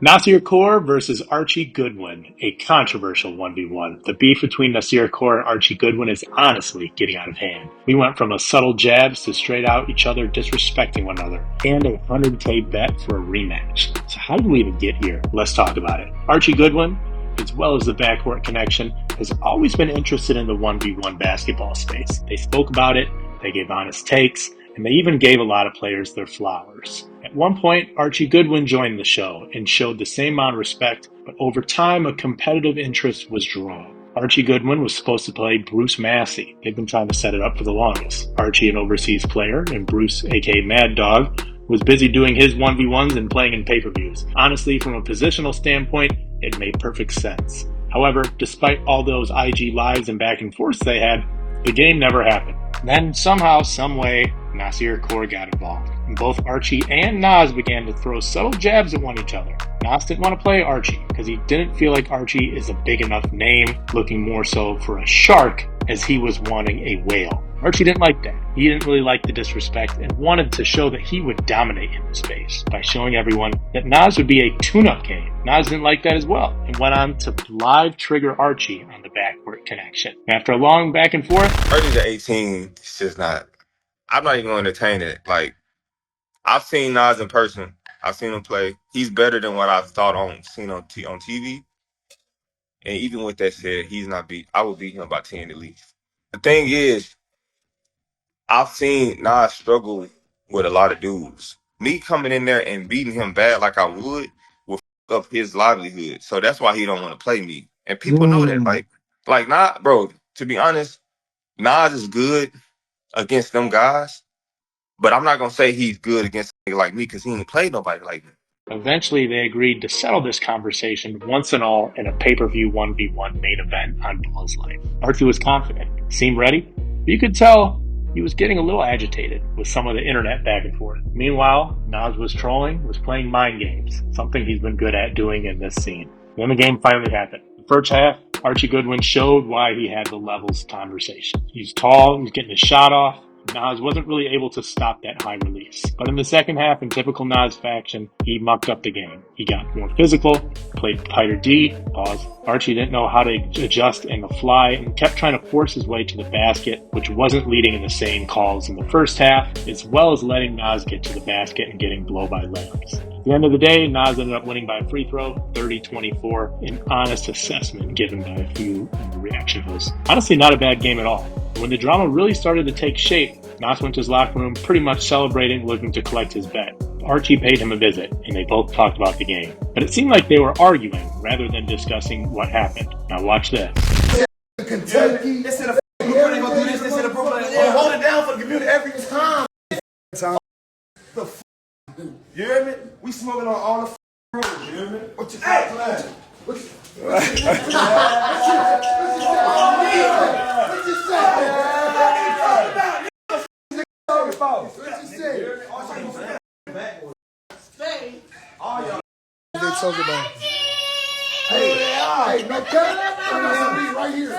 Nasir versus Archie GoodWin, a controversial 1v1. The beef between Nasir and Archie GoodWin is honestly getting out of hand. We went from a subtle jabs to straight out each other disrespecting one another, and a 100K bet for a rematch. So how did we even get here? Let's talk about it. Archie GoodWin, as well as the backcourt connection, has always been interested in the 1v1 basketball space. They spoke about it, they gave honest takes, and they even gave a lot of players their flowers. At one point, Archie GoodWin joined the show and showed the same amount of respect, but over time a competitive interest was drawn. Archie GoodWin was supposed to play Bruce Massey. They've been trying to set it up for the longest. Archie, an overseas player, and Bruce, aka Mad Dog, was busy doing his 1v1s and playing in pay-per-views. Honestly, from a positional standpoint, it made perfect sense. However, despite all those IG lives and back and forths they had, the game never happened. Then somehow, someway, Nasir got involved, and both Archie and Nas began to throw subtle jabs at one another. Nas didn't want to play Archie because he didn't feel like Archie is a big enough name, looking more so for a shark as he was wanting a whale. Archie didn't like that. He didn't really like the disrespect and wanted to show that he would dominate in the space by showing everyone that Nas would be a tune-up game. Nas didn't like that as well and went on to live trigger Archie on the backcourt connection. After a long back and forth, 30 to 18, it's just not. I'm not even going to entertain it. Like, I've seen Nas in person. I've seen him play. He's better than what I've seen on TV. And even with that said, he's not beat. I will beat him by 10 at least. The thing is, I've seen Nas struggle with a lot of dudes. Me coming in there and beating him bad like I would will f up his livelihood. So that's why he don't want to play me. And people know that. Like Nas, bro, to be honest, Nas is good against them guys. But I'm not going to say he's good against a nigga like me because he ain't played nobody like me. Eventually, they agreed to settle this conversation once and all in a pay-per-view 1v1 main event on Ball's Life. Archie was confident, seemed ready, but you could tell he was getting a little agitated with some of the internet back and forth. Meanwhile, Nas was trolling, was playing mind games, something he's been good at doing in this scene. Then the game finally happened. The first half, Archie GoodWin showed why he had the levels conversation. He's tall, he's getting his shot off. Nas wasn't really able to stop that high release. But in the second half, in typical Nas fashion, he mucked up the game. He got more physical, played tighter D, pause. Archie didn't know how to adjust in the fly and kept trying to force his way to the basket, which wasn't leading in the same calls in the first half, as well as letting Nas get to the basket and getting blow-by layups. At the end of the day, Nas ended up winning by a free throw, 30-24, an honest assessment given by a few reaction hosts. Honestly, not a bad game at all. When the drama really started to take shape, Nas went to his locker room pretty much celebrating, looking to collect his bet. Archie paid him a visit, and they both talked about the game. But it seemed like they were arguing rather than discussing what happened. Now watch this. Kentucky, this is a Brooklyn, gonna do this is a Brooklyn. Hold it down for the community every time. You hear me? We smoking on all the rules, you hear me? What you say to that? What you They talk about. Hey, no cut. Right here.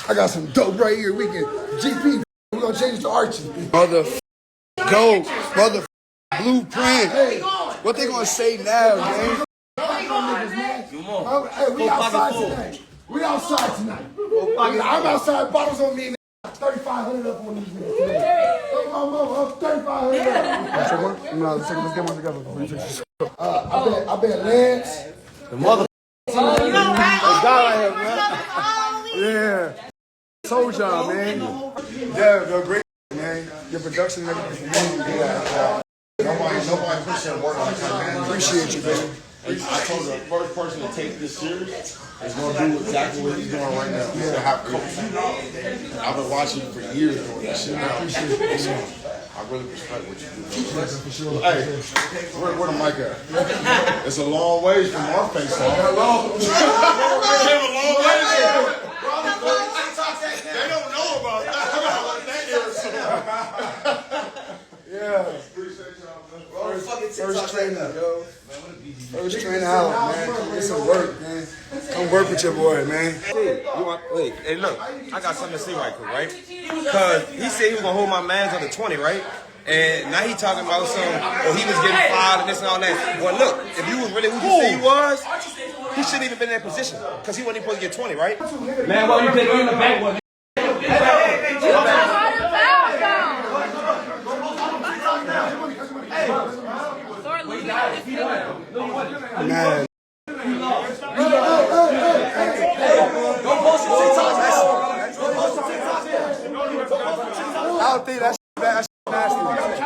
I got some dope right here. We can GP. We're gonna change it to Archie. Mother blueprint. Hey, what they gonna say now, man? Hey, we outside tonight. We outside tonight. I'm outside. Bottles on me. 3,500 up on these niggas today. Hey, my mama, 3,500 up. No, let's get one together. I bet Lance. The mother. Yeah. Told y'all, man. Yeah, they're great, man. Your production and everything. Nobody pushing work on the man. Appreciate you, baby. I told the first person to take this serious is going to do exactly what he's doing right now. He's to have coaching. I've been watching you for years doing that shit. I appreciate it. I really respect what you do. Hey, where the mic at? It's a long ways from our face. Hello. Came a long ways. They don't know about that. Yeah. First trainer, yo. First trainer out, man. Come get some work, man. Come work with your boy, man. Wait, hey, look, I got something to say right quick, right? Because he said he was going to hold my mans under 20, right? And now he talking about some, he was getting fired and this and all that. Well, look, if you was really who you say he was, he shouldn't even been in that position. Because he wasn't even supposed to get 20, right? Man, well, you take in the back one. Man. I don't think that shit bad. That shit nasty.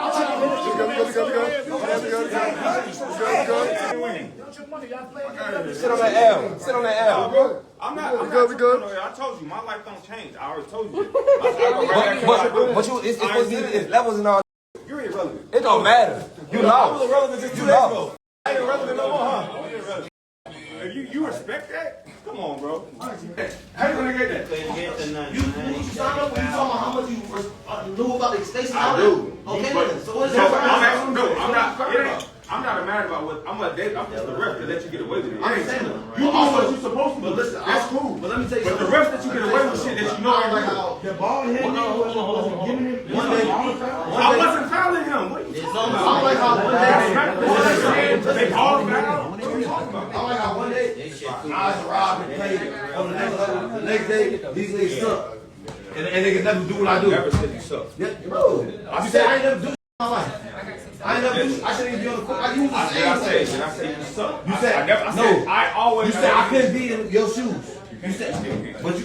Sit on that L. Sit on that L. I'm not good. I told you, my life don't change. I already told you. But it's supposed to be levels and all. You're irrelevant. It don't matter. You lost. I was irrelevant just 2 days ago. I ain't irrelevant no more, huh? You respect that? Come on, bro. How you gonna get that? You signed up when you talking about how much you knew about the extension? I do. Okay, But, then. So what is no, that? I'm not mad about what I'm just the ref to let you get away with it. I understand that. You do what you're supposed to do. But listen, That's cool. But let me tell you But the something. ref that you get away with shit that you know ain't like real. how The ball hit me. I wasn't fouling him. What are you talking about? I like how one day They called him out. What are you talking about? I like how one day Nas Rob and played on the next level. The next day these niggas suck. And they can never do what I do. Never said you suck. Yeah, bro. I said I ain't never do in my life. I ain't never do. I shouldn't even be on the court. I use the same thing. Did I say you suck? You said I said I always. You said I couldn't be in your shoes. You said,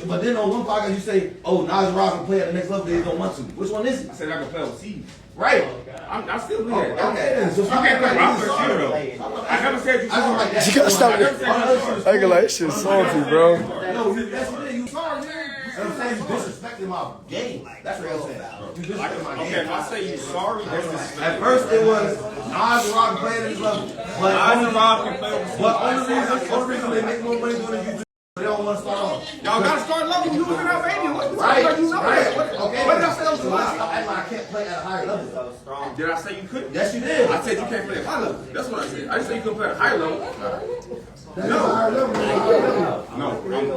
but then on one podcast you say, oh, Nas Rob can play at the next level. They don't want to. Which one is it? I said I can play overseas. Right. I still believe that. Okay, then. So You can't play Robert Shooter though. I never said you I don't like suck. that. You gotta stop it. I ain't gonna lie, this shit salty, bro. No, that's what you sorry, man. I'm saying you disrespected my game. That's what I'm saying. You disrespected my game. Okay, if I say you sorry, that's disrespectful. At first it was Nas Rock playing at this level. But Nas Rock can play overseas. But only reason they make more money doing it YouTube, they don't want to start off. Y'all gotta start level. You was in Albania. Right. You know that. Okay. What did I say was Stop acting like I can't play at a higher level. Did I say you couldn't? Yes, you did. I said you can't play at high level. That's what I said. I didn't say you couldn't play at high level. That's a higher level. No,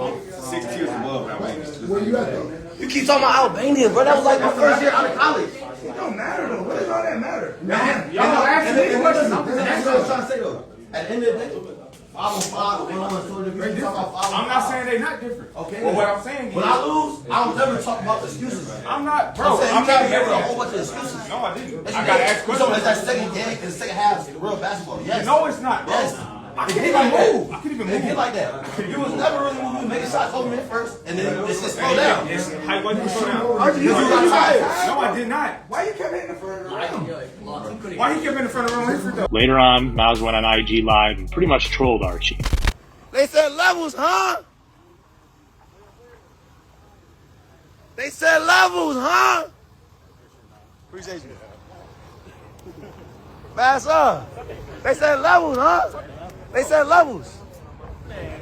I'm 6 tiers above Albania. Where you at though? You keep talking about Albania, bro. That was like my first year out of college. It don't matter though. What does all that matter? Y'all asking me questions. That's what I'm trying to say though. At the end of the day, 5-on-5, 1-on-1 degrees. We talk about 5-on-5. I'm not saying they're not different. Okay. But what I'm saying is, When I lose, I don't never talk about excuses. I'm not, bro. I'm saying I'm you not came here with a here. whole bunch of excuses. No, I didn't. Yes, I you gotta did. ask So questions. it's that second game and the second half of real basketball. Yes. No, it's not, bro. Yes. I It can't get even like that. move. I can't even It get move. like that. You was never really moving, making shots over me first, and then it's just slow down. It's how why you slow down? Archie, you got got tired. tired. No, I did not. Why you kept hitting the front of the rim? Why he kept in the front of the room? Though? Later on, Nas went on IG Live and pretty much trolled Archie. They said levels, huh? They said levels, huh? Appreciate you. Fast up. They said levels, huh? They said levels.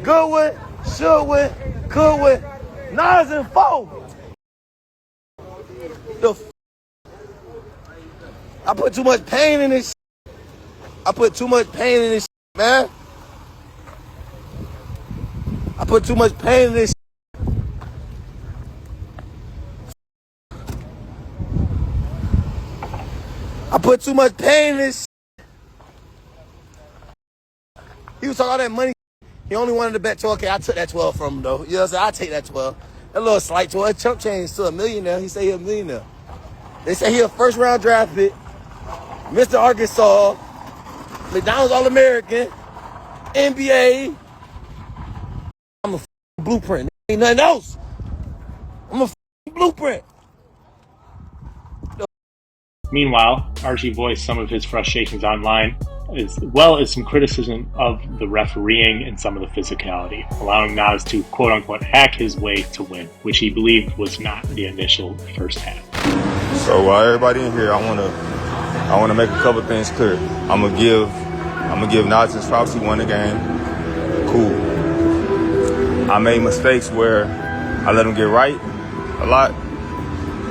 GoodWin, should win, could win. Nas and 4. I put too much pain in this shit. I put too much pain in this shit, man. I put too much pain in this shit. I put too much pain in this shit. He was talking all that money. He only wanted to bet 12K. I took that 12 from him, though. You know what I'm saying? I take that 12. That little slight 12. Chump change to $1 million now. He say he $1 million now. They say he a first round draft pick. Mr. Arkansas. McDonald's All-American. NBA. I'm a blueprint. Ain't nothing else. I'm a blueprint. Meanwhile, Archie voiced some of his frustrations online, as well as some criticism of the refereeing and some of the physicality, allowing Nas to quote-unquote hack his way to win, which he believed was not the initial first half. So while everybody in here, I wanna make a couple things clear. I'm gonna give Nas his props. He won the game. Cool. I made mistakes where I let him get right a lot.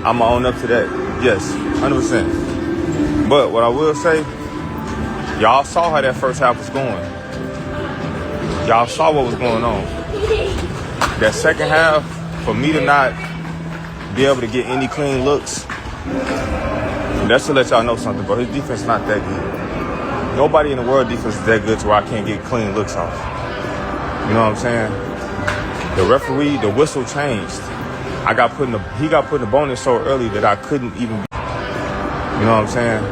I'm gonna own up to that. Yes, 100%. But what I will say, y'all saw how that first half was going. Y'all saw what was going on. That second half, for me to not be able to get any clean looks. And that's to let y'all know something, bro. His defense is not that good. Nobody in the world defense is that good to where I can't get clean looks off. You know what I'm saying? The referee, the whistle changed. He got put in the bonus so early that I couldn't even. You know what I'm saying?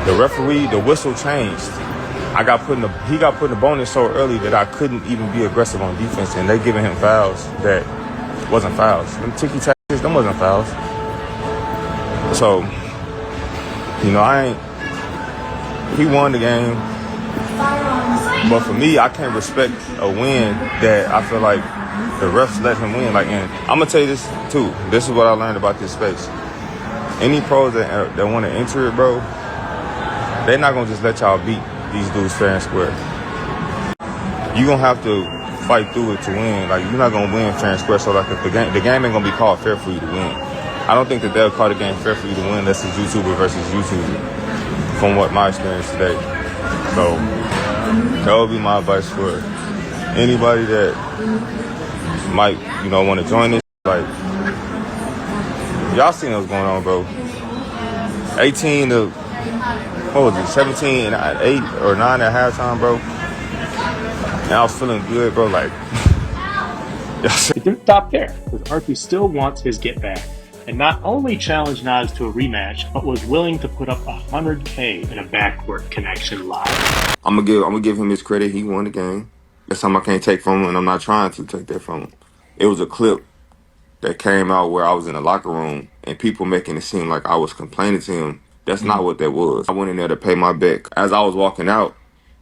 The referee, the whistle changed. He got put in the bonus so early that I couldn't even be aggressive on defense, and they giving him fouls that wasn't fouls. Them ticky tacks, them wasn't fouls. So, you know, he won the game. But for me, I can't respect a win that I feel like the refs let him win. Like, and I'm gonna tell you this too. This is what I learned about this space. Any pros that want to enter it, bro, they're not gonna just let y'all beat these dudes fair and square. You gonna have to fight through it to win. Like, you're not gonna win fair and square. So like, if the game ain't gonna be called fair for you to win. I don't think that they'll call the game fair for you to win unless it's YouTuber versus YouTuber. From what my experience today. So that would be my advice for anybody that might, you know, want to join this. Like, y'all seen what's going on, bro. 18 to, what was it, 17 and 8 or 9 at halftime, bro. And I was feeling good, bro. Like, It didn't stop there, because Archie still wants his get back, and not only challenged Nas to a rematch, but was willing to put up $100K in a backcourt connection live. I'm gonna give him his credit. He won the game. That's something I can't take from him, and I'm not trying to take that from him. It was a clip that came out where I was in the locker room and people making it seem like I was complaining to him. That's not what that was. I went in there to pay my bet. As I was walking out,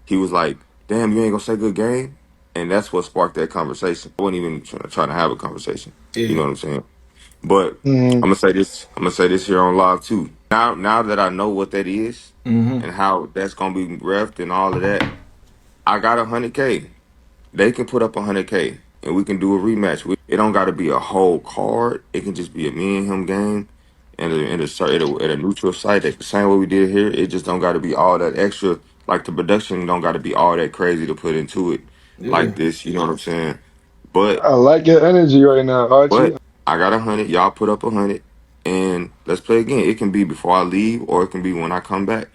he was like, "Damn, you ain't gonna say good game?" And that's what sparked that conversation. I wasn't even trying to have a conversation. Yeah. You know what I'm saying? But I'm gonna say this here on live too. Now that I know what that is and how that's gonna be refed and all of that, I got 100K. They can put up 100K and we can do a rematch. It don't got to be a whole card. It can just be a me and him game and at a neutral site. The same way we did here. It just don't got to be all that extra. Like, the production don't got to be all that crazy to put into it like this. You know what I'm saying? But I like your energy right now, Archie. I got 100. Y'all put up 100, and let's play again. It can be before I leave, or it can be when I come back.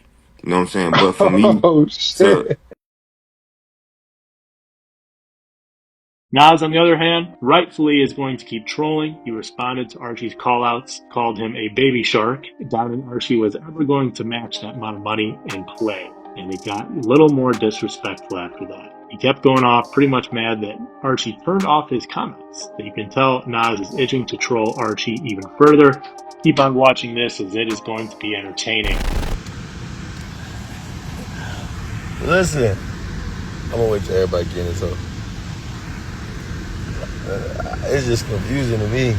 You know what I'm saying? But for me Oh to shit! Nas, on the other hand, rightfully is going to keep trolling. He responded to Archie's callouts, called him a baby shark, doubting Archie was ever going to match that amount of money and play. And it got a little more disrespectful after that. He kept going off, pretty much mad that Archie turned off his comments. You can tell Nas is itching to troll Archie even further. Keep on watching this, as it is going to be entertaining. Listen, I'm gonna wait till everybody get in this up. It's just confusing to me.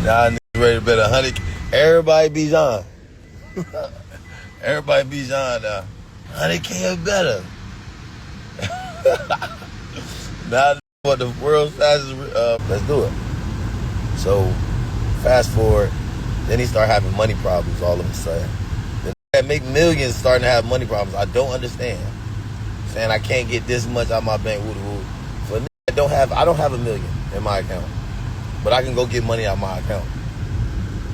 Now niggas ready to bet 100. Everybody be on. Everybody be on now. 100K or better. Now what the world's fastest. Let's do it. So fast forward, then he started having money problems all of a sudden. The that make millions starting to have money problems. I don't understand. Saying I can't get this much out of my bank. For I don't have $1 million in my account, but I can go get money out of my account.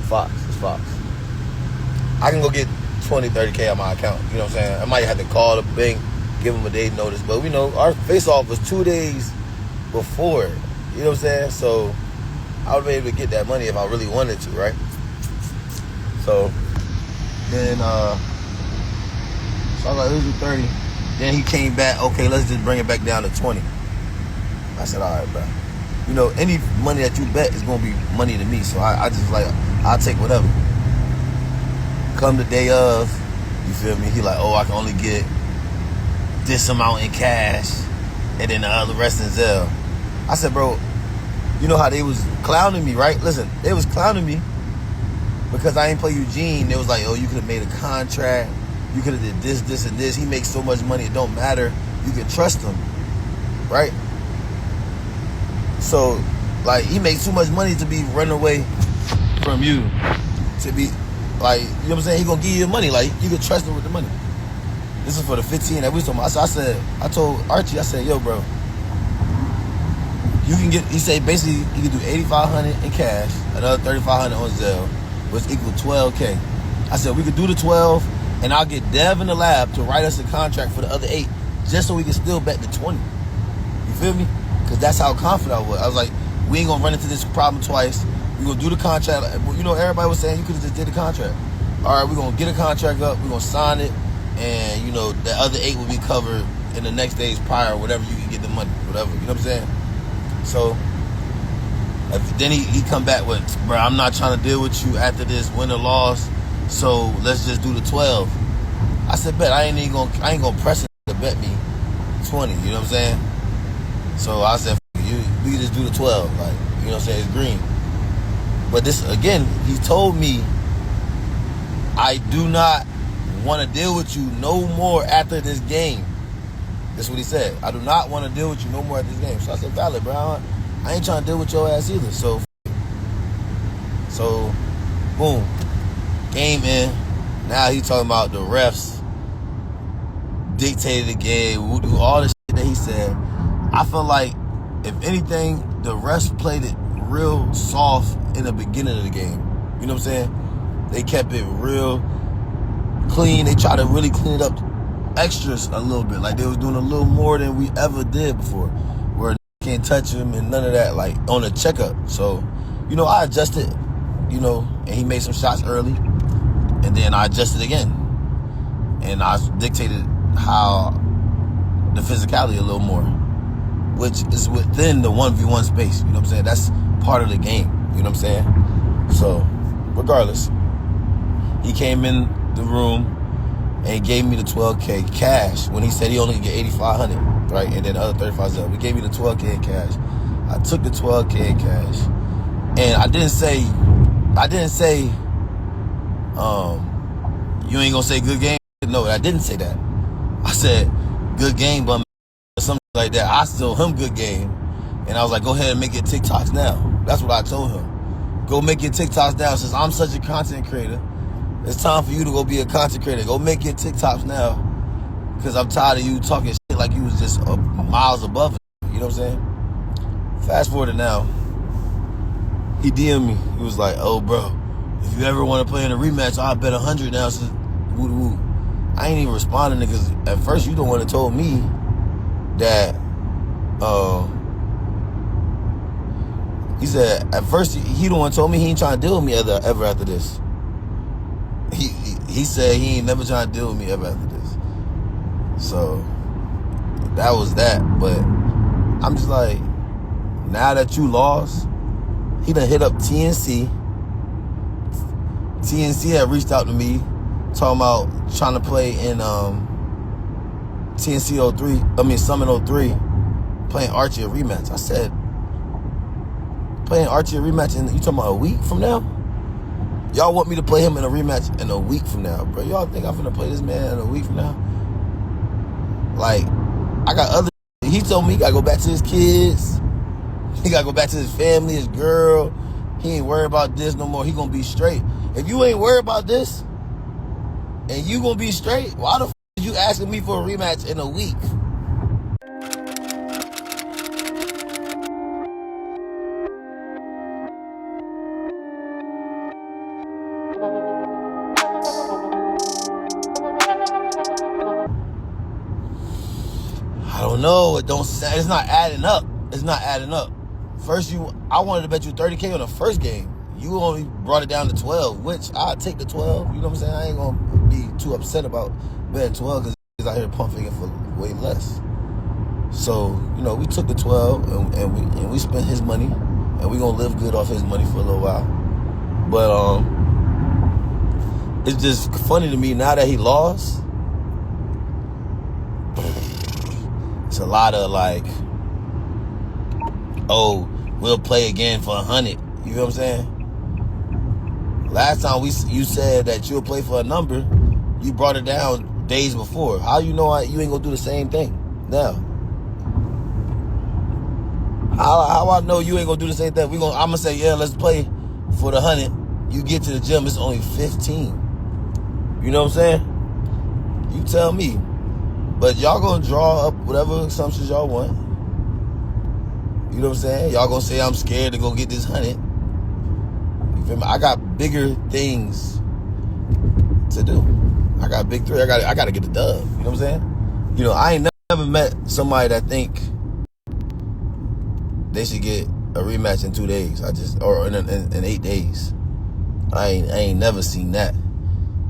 Fox, it's Fox. I can go get 20, 30K out of my account. You know what I'm saying? I might have to call the bank, give them a day's notice, but we know our face-off was 2 days before. You know what I'm saying? So I would be able to get that money if I really wanted to, right? So then, so I was like, "Who's the 30?" Then he came back, "Okay, let's just bring it back down to 20. I said, "All right, bro. You know, any money that you bet is going to be money to me." So I just like, I'll take whatever. Come the day of, you feel me? He like, "Oh, I can only get this amount in cash and then the rest in Zelle." I said, "Bro, you know how they was clowning me, right?" Listen, they was clowning me because I ain't play Eugene. They was like, "Oh, you could have made a contract. You could have did this, this, and this. He makes so much money, it don't matter. You can trust him," right? So, like, he makes too much money to be running away from you. To be, like, you know what I'm saying? He gonna give you the money. Like, you can trust him with the money. This is for the 15 that we was talking about. I told Archie, I said, "Yo, bro, You can get, he said basically you can do 8,500 in cash, another 3,500 on Zelle, which equal 12K. I said we could do the 12, and I'll get Dev in the lab to write us a contract for the other 8, just so we can still bet the 20. You feel me? Because that's how confident I was. I was like, we ain't gonna run into this problem twice. We gonna do the contract. You know, everybody was saying you could have just did the contract. All right, we're gonna get a contract up, we're gonna sign it, and you know the other 8 will be covered in the next days prior, or whatever you can get the money, whatever. You know what I'm saying? So then he come back with, bro, I'm not trying to deal with you after this win or loss, so let's just do the 12. I said, bet, I ain't gonna press it to bet me 20. You know what I'm saying? So I said, we can just do the 12. Like, you know what I'm saying? It's green. But this, again, he told me, I do not want to deal with you no more after this game. That's what he said. I do not want to deal with you no more at this game. So I said, valid, bro. I ain't trying to deal with your ass either. So, boom. Game in. Now he talking about the refs dictated the game, do all the shit that he said. I feel like, if anything, the refs played it real soft in the beginning of the game. You know what I'm saying? They kept it real clean. They tried to really clean it up extras a little bit. Like they was doing a little more than we ever did before. Where can't touch him and none of that, like on a checkup. So, you know, I adjusted, you know, and he made some shots early. And then I adjusted again. And I dictated how the physicality a little more, which is within the 1v1 space. You know what I'm saying? That's part of the game. You know what I'm saying? So, regardless, he came in the room and he gave me the 12K cash when he said he only could get 8,500, right? And then the other 35,000. He gave me the 12K in cash. I took the 12K in cash. And I didn't say, you ain't gonna say good game? No, I didn't say that. I said, good game, but something like that. I told him good game. And I was like, go ahead and make your TikToks now. That's what I told him. Go make your TikToks now. Since I'm such a content creator, it's time for you to go be a content creator. Go make your TikToks now. Because I'm tired of you talking shit like you was just miles above it. You know what I'm saying? Fast forward to now. He DM'd me. He was like, oh, bro, if you ever want to play in a rematch, I'll bet 100 now. So, woo-woo. I ain't even responding because at first you the one that told me that, he said, at first he the one told me he ain't trying to deal with me ever after this. He said he ain't never trying to deal with me ever after this. So, that was that. But I'm just like, now that you lost, he done hit up TNC. TNC had reached out to me, talking about trying to play in Summit 03, playing Archie a rematch. I said, playing Archie a rematch you talking about a week from now? Y'all want me to play him in a rematch in a week from now, bro? Y'all think I'm finna play this man in a week from now? Like, I got other. He told me he gotta go back to his kids. He gotta go back to his family, his girl. He ain't worried about this no more. He gonna be straight. If you ain't worried about this, and you gonna be straight, why the f*** is you asking me for a rematch in a week? I don't know. It's not adding up. It's not adding up. First, I wanted to bet you 30K on the first game. You only brought it down to 12, which I'll take the 12. You know what I'm saying? I ain't gonna be too upset about betting 12 because he's out here pumping it for way less. So, you know, we took the 12 and we spent his money, and we gonna live good off his money for a little while. But it's just funny to me now that he lost. It's a lot of like, oh, we'll play again for 100. You know what I'm saying? Last time you said that you'll play for a number, you brought it down days before. How you know you ain't gonna do the same thing now? How I know you ain't gonna do the same thing? I'm gonna say, yeah, let's play for the 100. You get to the gym, it's only 15. You know what I'm saying? You tell me. But y'all gonna draw up whatever assumptions y'all want. You know what I'm saying? Y'all gonna say I'm scared to go get this 100. You feel me? I got bigger things to do. I got big three. I gotta get the dub. You know what I'm saying? You know, I ain't never met somebody that think they should get a rematch in 2 days. Or in 8 days. I ain't never seen that.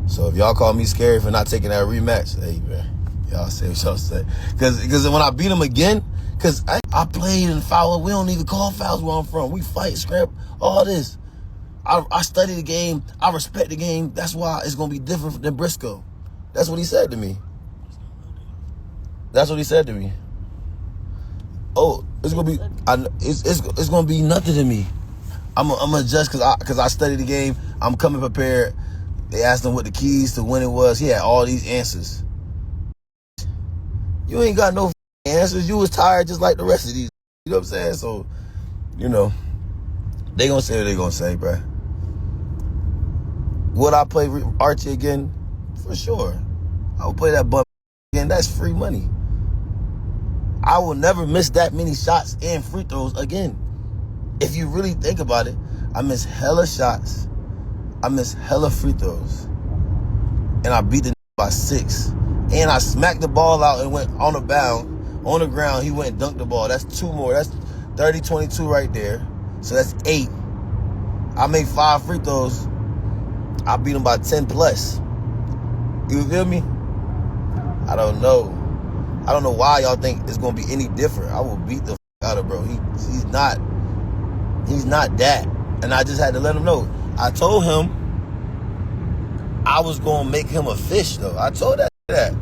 So if y'all call me scary for not taking that rematch, hey man, y'all say what y'all say. Cause when I beat him again, cause I played in foul. We don't even call fouls where I'm from. We fight, scrap, all this. I study the game. I respect the game. That's why it's gonna be different than Briscoe. That's what he said to me. That's what he said to me. Oh, it's gonna be. It's gonna be nothing to me. I'm gonna adjust cause I study the game. I'm coming prepared. They asked him what the keys to win it was. He had all these answers. You ain't got no answers. You was tired just like the rest of these. You know what I'm saying? So, you know, they gonna say what they gonna say, bruh. Would I play Archie again? For sure. I would play that bum again. That's free money. I will never miss that many shots and free throws again. If you really think about it, I miss hella shots. I miss hella free throws. And I beat the by 6. And I smacked the ball out and went on the bound. On the ground, he went and dunked the ball. That's 2 more. That's 30-22 right there. So that's 8. I made 5 free throws. I beat him by 10 plus. You feel me? I don't know. I don't know why y'all think it's gonna be any different. I will beat the out of bro. He's not that. And I just had to let him know. I told him I was gonna make him a fish though. I told that.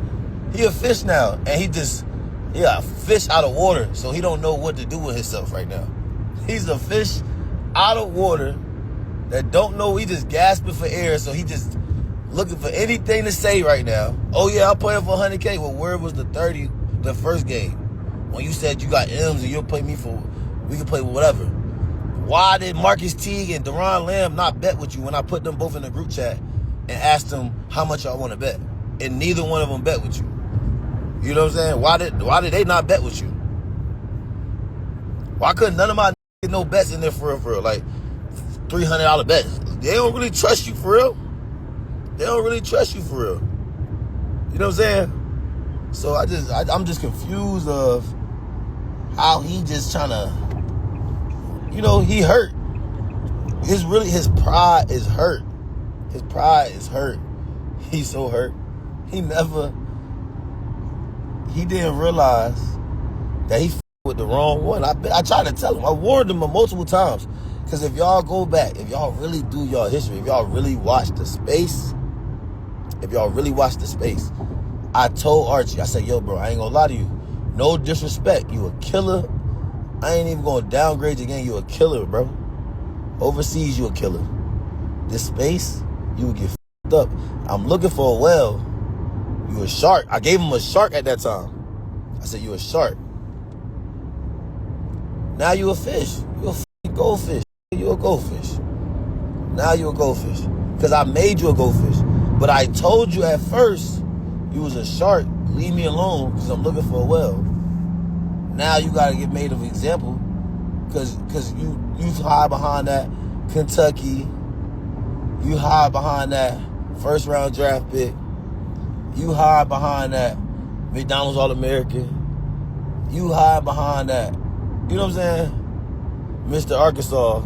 He a fish now. And he a fish out of water. So he don't know what to do with himself right now. He's a fish out of water that don't know, he just gasping for air, so he just looking for anything to say right now. Oh yeah, I'm playing for 100K. Well, where was the 30 the first game? When you said you got M's and you'll play me for, we can play whatever. Why did Marcus Teague and Deron Lamb not bet with you when I put them both in the group chat and asked them how much y'all want to bet? And neither one of them bet with you. You know what I'm saying? Why did they not bet with you? Why couldn't none of my get no bets in there for real? Like $300 bets. They don't really trust you for real. They don't really trust you for real. You know what I'm saying? So I'm just confused of how he just trying to, you know, he hurt. His pride is hurt. His pride is hurt. He's so hurt. He didn't realize that he with the wrong one. I tried to tell him. I warned him multiple times. Because if y'all go back, if y'all really do y'all history, if y'all really watch the space, I told Archie, I said, yo, bro, I ain't gonna lie to you. No disrespect. You a killer. I ain't even gonna downgrade you again. You a killer, bro. Overseas, you a killer. This space, you would get f***ed up. I'm looking for a whale. You a shark. I gave him a shark at that time. I said, you a shark. Now you a fish. You a f***ing goldfish. You a goldfish. Now you a goldfish. Because I made you a goldfish. But I told you at first you was a shark. Leave me alone because I'm looking for a whale. Now you got to get made of an example because you hide behind that Kentucky. You hide behind that first round draft pick. You hide behind that McDonald's All-American. You hide behind that, you know what I'm saying, Mr. Arkansas.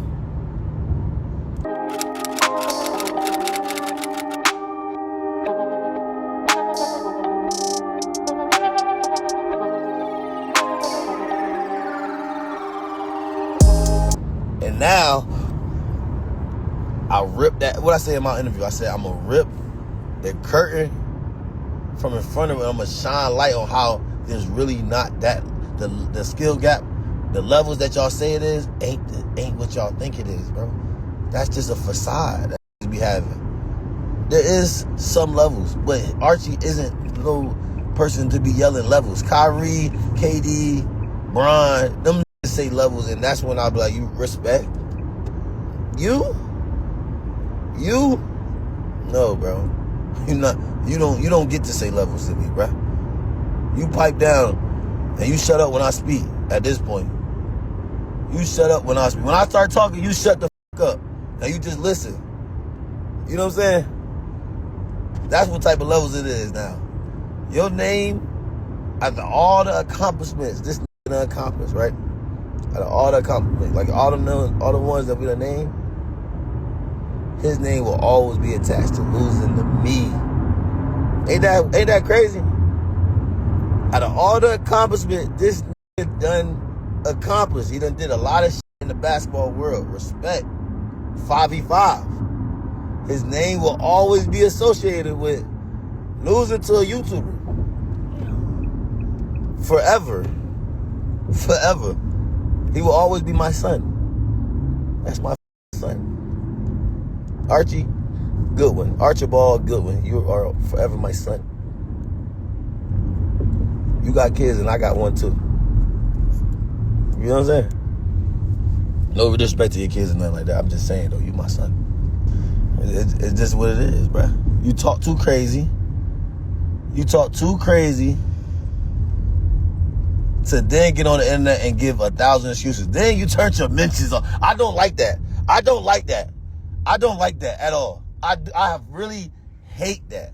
And now, I ripped that, what I say in my interview, I said I'm going to rip the curtain from in front of it. I'm going to shine light on how there's really not that, the skill gap, the levels that y'all say it is, ain't what y'all think it is, bro. That's just a facade that we be having. There is some levels, but Archie isn't no person to be yelling levels. Kyrie, KD, Bron, them say levels, and that's when I'll be like, you respect? You? No, bro. You don't get to say levels to me, bro. You pipe down and you shut up when I speak at this point. You shut up when I speak. When I start talking, you shut the fuck up. Now you just listen. You know what I'm saying? That's what type of levels it is now. Your name, after all the accomplishments, this nigga accomplished, right? Out of all the accomplishments, like all the ones that we done named, his name will always be attached to losing to me. Ain't that crazy? Out of all the accomplishments this nigga done accomplished, he done did a lot of shit in the basketball world. Respect. 5v5. His name will always be associated with losing to a YouTuber. Forever. Forever. He will always be my son. That's my son. Archie GoodWin. Archibald GoodWin. You are forever my son. You got kids and I got one too. You know what I'm saying? No disrespect to your kids and nothing like that. I'm just saying though, you my son. It's just what it is, bruh. You talk too crazy. You talk too crazy to then get on the internet and give 1,000 excuses. Then you turn your mentions on. I don't like that. I don't like that. I don't like that at all. I really hate that.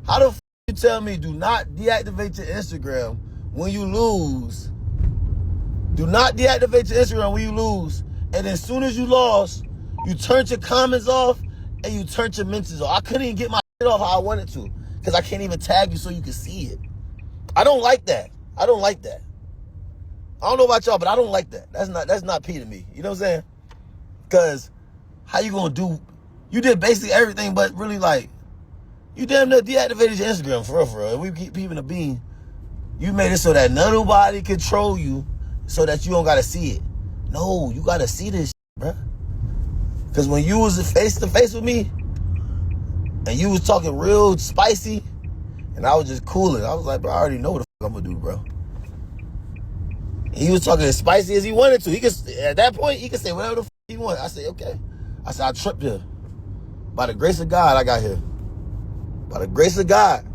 How the f you tell me do not deactivate your Instagram when you lose? Do not deactivate your Instagram when you lose. And as soon as you lost, you turned your comments off and you turned your mentions off. I couldn't even get my shit off how I wanted to because I can't even tag you so you can see it. I don't like that. I don't like that. I don't know about y'all, but I don't like that. That's not P to me. You know what I'm saying? Because how you gonna do? You did basically everything, but really like you damn near deactivated your Instagram for real. We keep peeping a bean. You made it so that nobody control you, so that you don't gotta see it. No, you gotta see this, bruh. Because when you was face to face with me, and you was talking real spicy, and I was just cooling, I was like, bro, I already know what the fuck I'm gonna do, bro. He was talking as spicy as he wanted to. He could, at that point, he could say whatever the fuck he wanted. I said, okay. I said, I tripped here. By the grace of God, I got here. By the grace of God.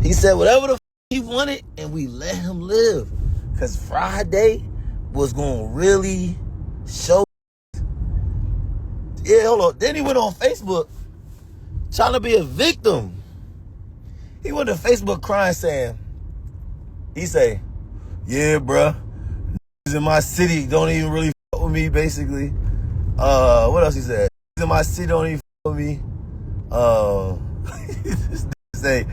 He said whatever the fuck he wanted, and we let him live. Because Friday was going to really show. Yeah, hold on. Then he went on Facebook trying to be a victim. He went to Facebook crying saying, he say, yeah, bruh, in my city don't even really fuck with me, basically. What else he said? In my city don't even fuck with me. Say,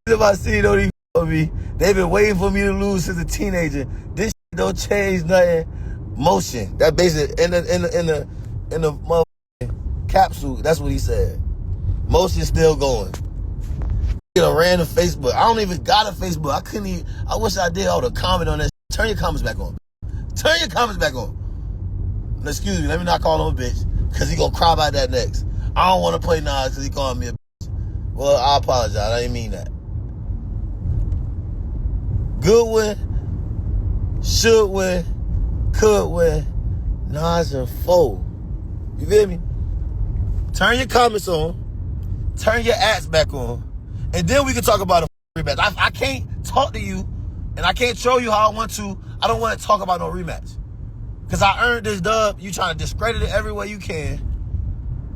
in my city don't even fuck with me. They've been waiting for me to lose since a teenager. This shit don't change nothing. Motion. That basically in the motherfucking capsule. That's what he said. Motion still going. A random Facebook. I don't even got a Facebook. I couldn't even. I wish I did all the comment on that. Turn your comments back on. Turn your comments back on. Excuse me. Let me not call him a bitch because he gonna cry about that next. I don't want to play Nas because he called me a bitch. Well, I apologize. I didn't mean that. GoodWin, should win, could win. Nas and foe. You feel me? Turn your comments on. Turn your ads back on. And then we can talk about a rematch. I can't talk to you, and I can't show you how I want to. I don't want to talk about no rematch. Because I earned this dub. You trying to discredit it every way you can.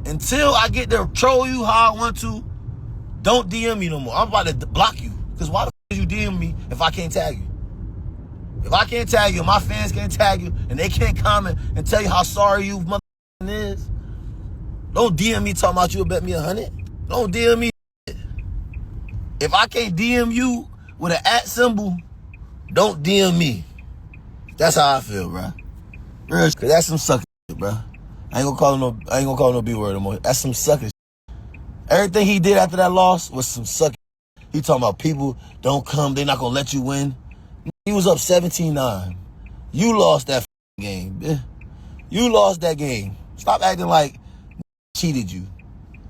Until I get to troll you how I want to, don't DM me no more. I'm about to block you. Because why the f*** you DM me if I can't tag you? If I can't tag you, my fans can't tag you, and they can't comment and tell you how sorry you motherfucking is, don't DM me talking about you bet me 100. Don't DM me. If I can't DM you with an @ symbol, don't DM me. That's how I feel, bro. Real, cause that's some sucker shit, bro. I ain't gonna call him no B word no more. That's some sucker shit. Everything he did after that loss was some sucker shit. He talking about people don't come, they not gonna let you win. He was up 17-9. You lost that game, bitch. You lost that game. Stop acting like cheated you.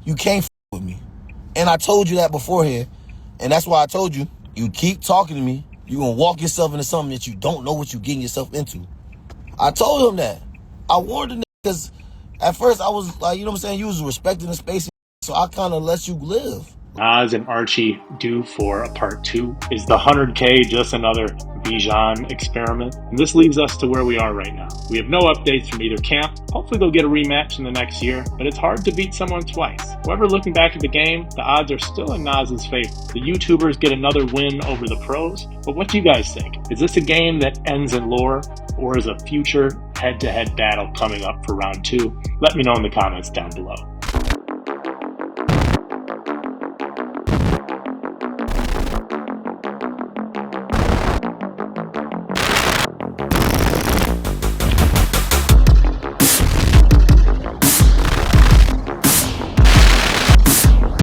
You can't with me. And I told you that beforehand. And that's why I told you, you keep talking to me, you're going to walk yourself into something that you don't know what you're getting yourself into. I told him that. I warned him because at first I was like, you know what I'm saying? You was respecting the space, so I kind of let you live. Nas and Archie due for a part 2. Is the 100K just another Bijan experiment, and this leaves us to where we are right now. We have no updates from either camp. Hopefully they'll get a rematch in the next year, but it's hard to beat someone twice. However, looking back at the game, the odds are still in Nas's favor. The YouTubers get another win over the pros, but what do you guys think? Is this a game that ends in lore, or is a future head-to-head battle coming up for round 2? Let me know in the comments down below.